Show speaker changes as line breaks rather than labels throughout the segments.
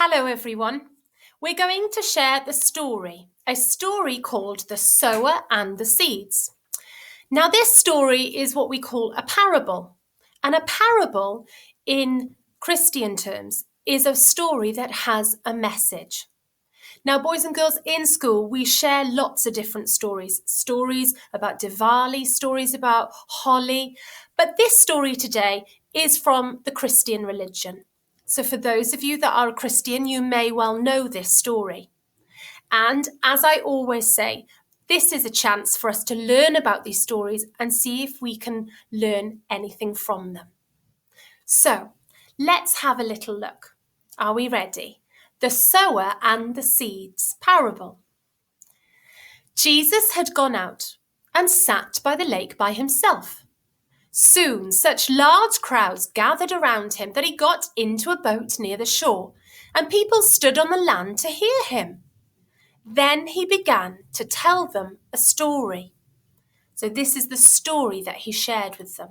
Hello everyone. We're going to share a story called The Sower and the Seeds. Now this story is what we call a parable. And a parable in Christian terms is a story that has a message. Now, boys and girls, in school, we share lots of different stories. Stories about Diwali, stories about Holi. But this story today is from the Christian religion. So for those of you that are a Christian, you may well know this story. And as I always say, this is a chance for us to learn about these stories and see if we can learn anything from them. So let's have a little look. Are we ready? The sower and the seeds parable. Jesus had gone out and sat by the lake by himself. Soon such large crowds gathered around him that he got into a boat near the shore, and people stood on the land to hear him. Then he began to tell them a story. So this is the story that he shared with them.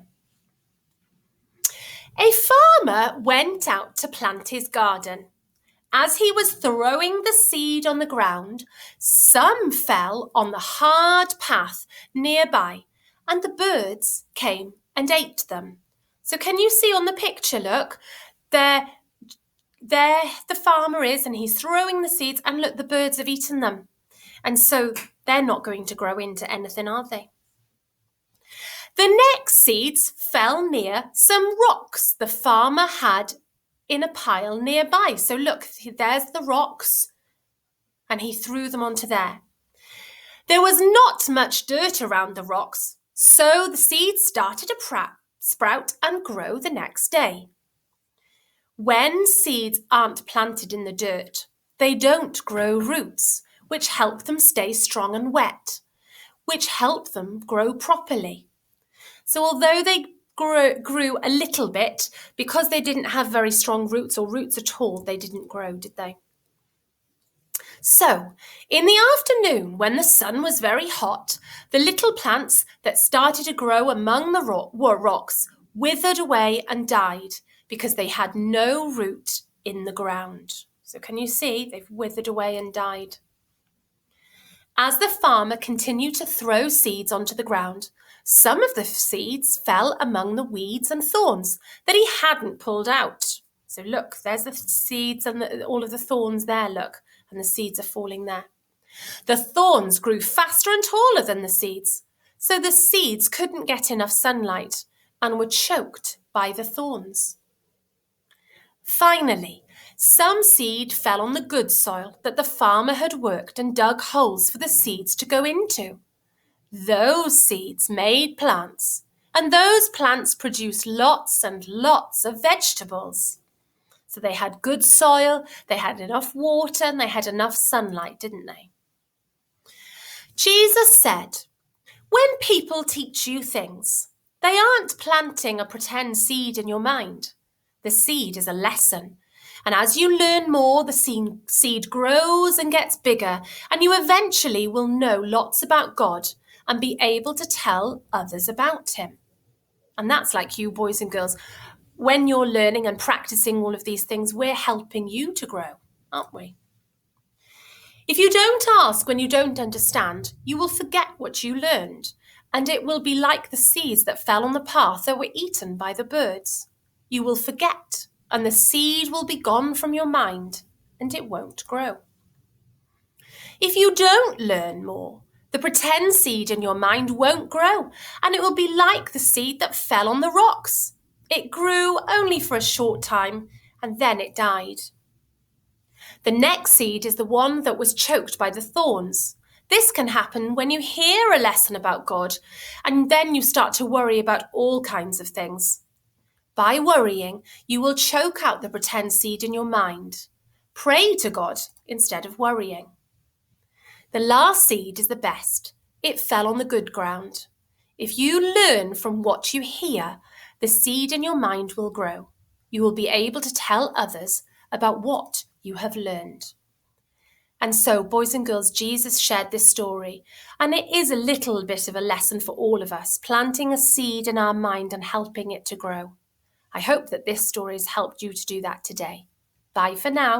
A farmer went out to plant his garden. As he was throwing the seed on the ground, some fell on the hard path nearby, and the birds came and ate them. So can you see on the picture, look, there the farmer is, and he's throwing the seeds, and look, the birds have eaten them. And so they're not going to grow into anything, are they? The next seeds fell near some rocks the farmer had in a pile nearby. So look, there's the rocks, and he threw them onto there. There was not much dirt around the rocks, so the seeds started to sprout and grow the next day. When seeds aren't planted in the dirt, they don't grow roots, which help them stay strong and wet, which help them grow properly. So although they grew a little bit, because they didn't have very strong roots or roots at all, they didn't grow, did they? So, in the afternoon, when the sun was very hot, the little plants that started to grow among the rocks withered away and died because they had no root in the ground. So can you see? They've withered away and died. As the farmer continued to throw seeds onto the ground, some of the seeds fell among the weeds and thorns that he hadn't pulled out. So look, there's the seeds and all of the thorns there, look, and the seeds are falling there. The thorns grew faster and taller than the seeds, so the seeds couldn't get enough sunlight and were choked by the thorns. Finally, some seed fell on the good soil that the farmer had worked and dug holes for the seeds to go into. Those seeds made plants, and those plants produced lots and lots of vegetables. So they had good soil, they had enough water, and they had enough sunlight, didn't they? Jesus said, when people teach you things, they aren't planting a pretend seed in your mind. The seed is a lesson. And as you learn more, the seed grows and gets bigger, and you eventually will know lots about God and be able to tell others about him. And that's like you, boys and girls. When you're learning and practicing all of these things, we're helping you to grow, aren't we? If you don't ask when you don't understand, you will forget what you learned, and it will be like the seeds that fell on the path that were eaten by the birds. You will forget, and the seed will be gone from your mind, and it won't grow. If you don't learn more, the pretend seed in your mind won't grow, and it will be like the seed that fell on the rocks. It grew only for a short time, and then it died. The next seed is the one that was choked by the thorns. This can happen when you hear a lesson about God, and then you start to worry about all kinds of things. By worrying, you will choke out the pretend seed in your mind. Pray to God instead of worrying. The last seed is the best. It fell on the good ground. If you learn from what you hear, the seed in your mind will grow. You will be able to tell others about what you have learned. And so, boys and girls, Jesus shared this story, and it is a little bit of a lesson for all of us, planting a seed in our mind and helping it to grow. I hope that this story has helped you to do that today. Bye for now.